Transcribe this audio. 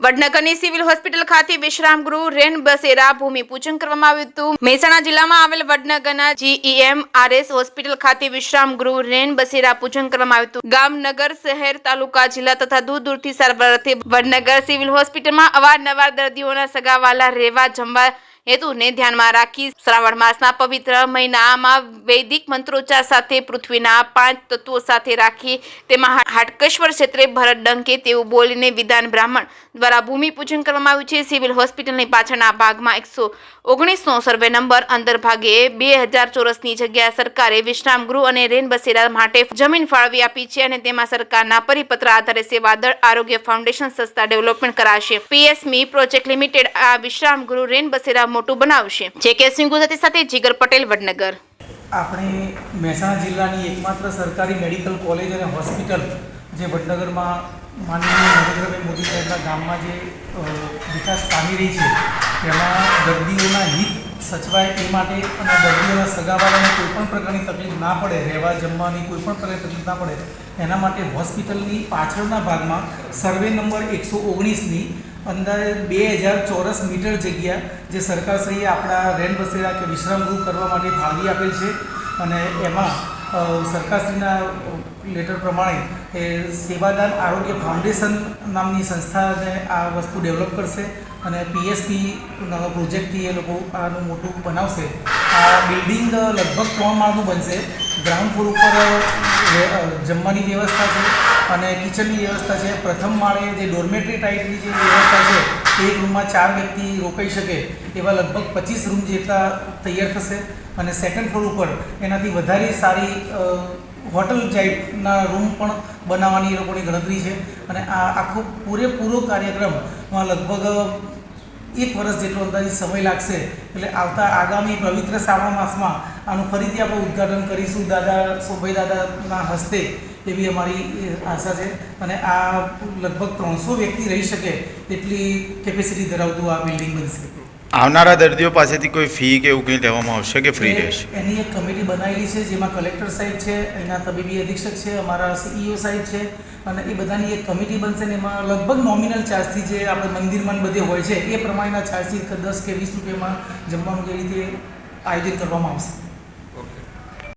વડનગરની civil hospital ખાતે વિશ્રામ ગૃહ રેન બસેરા ભૂમિપૂજન કરવામાં આવ્યું હતું। મહેસાણા જિલ્લામાં આવેલ વડનગરના GEMRS હોસ્પિટલ ખાતે વિશ્રામ ગૃહ રેન બસેરા પૂજન કરવામાં આવ્યું હતું। ગામ, નગર, શહેર, તાલુકા, જિલ્લા તથા દૂર દૂરથી સારવાર અર્થે વડનગર સિવિલ હોસ્પિટલમાં અવારનવાર દર્દીઓના સગાવાલા રહેવા જમવા હેતુને ધ્યાનમાં રાખી શ્રાવણ માસના પવિત્ર મહિનામાં વૈદિક મંત્રોચ્ચાર સાથે પૃથ્વીના 5 તત્વો સાથે રાખી તેમાં હાટકેશ્વર ક્ષેત્રે ભરત ડંકે તેવું બોલીને વિધાન બ્રાહ્મણ દ્વારા ભૂમિપૂજન કરવામાં આવ્યું છે। સિવિલ હોસ્પિટલની પાછળના ભાગમાં 119નો સર્વે નંબર અંદર ભાગે 2000 ચોરસની જગ્યા સરકારે વિશ્રામ ગૃહ અને રેન બસેરા માટે જમીન ફાળવી આપી છે અને તેમાં સરકારના પરિપત્ર આધારે સેવાદળ આરોગ્ય ફાઉન્ડેશન સંસ્થા ડેવલપમેન્ટ કરાશે। PSME પ્રોજેક્ટ લિમિટેડ આ વિશ્રામ ગૃહ રેન બસેરા મોટું બનાવશે। જે સિંહ ગુજરાતી સાથે જીગર પટેલ, વડનગર। આપણે મહેસાણા જિલ્લાની એકમાત્ર સરકારી મેડિકલ કોલેજ અને હોસ્પિટલ જે વડનગરમાં માનનીય નરેન્દ્રભાઈ મોદી સાહેબના ગામમાં જે વિકાસ પામી રહી છે તેમાં દર્દીઓના હિત સચવાય એ માટે અને દર્દીઓના સગાવાળાને કોઈપણ પ્રકારની તકલીફ ના પડે, રહેવા જમવાની કોઈપણ પ્રકારની તકલીફ ના પડે એના માટે હોસ્પિટલની પાછળના ભાગમાં સર્વે નંબર 119ની અંદાજે 2000 ચોરસ મીટર જગ્યા જે સરકારશ્રીએ આપણા રેન બસેરા કે વિશ્રામ ગૃહ કરવા માટે ફાળવી આપેલ છે અને એમાં સરકારશ્રીના લેટર પ્રમાણે એ સેવાદાન આરોગ્ય ફાઉન્ડેશન નામની સંસ્થાને આ વસ્તુ ડેવલપ કરશે અને PSP પ્રોજેક્ટથી એ લોકો આનું મોટું બનાવશે। આ બિલ્ડિંગ લગભગ 3 માળનું બનશે। ગ્રાઉન્ડ ફ્લોર ઉપર જમવાની વ્યવસ્થા છે અને કિચનની વ્યવસ્થા છે। પ્રથમ માળે જે ડોર્મેટરી ટાઈપની જે વ્યવસ્થા છે એક રૂમમાં 4 વ્યક્તિ રોકાઈ શકે એવા લગભગ 25 રૂમ જેટલા તૈયાર થશે અને સેકન્ડ ફ્લોર ઉપર એનાથી વધારે સારી હોટલ ટાઈપના રૂમ પણ બનાવવાની એ લોકોની ગણતરી છે અને આ આખો પૂરેપૂરો કાર્યક્રમમાં લગભગ 1 વર્ષ જેટલો અંદાજિત સમય લાગશે। એટલે આગામી પવિત્ર શ્રાવણ માસમાં આનું ફરીથી આપણે ઉદ્ઘાટન કરીશું સોભાઈ દાદાના હસ્તે એવી અમારી આશા છે અને આ લગભગ 300 વ્યક્તિ રહી શકે તેટલી કેપેસિટી ધરાવતું આ બિલ્ડિંગ બનશે। આવનારા દર્દીઓ પાસેથી કોઈ ફી કે એવું કંઈ લેવામાં આવશે કે ફ્રી રહેશે? એની એક કમિટી બનાવેલી છે જેમાં કલેક્ટર સાહેબ છે, એના તબીબી અધિક્ષક છે, અમારા CEO સાહેબ છે અને એ બધાની એક કમિટી બનશે ને એમાં લગભગ નોમિનલ ચાર્જથી જે આપણે મંદિરમાં બધે હોય છે એ પ્રમાણેના ચાર્જથી 10 કે 20 રૂપિયામાં જમવાનું જે રીતે આયોજન કરવામાં આવશે।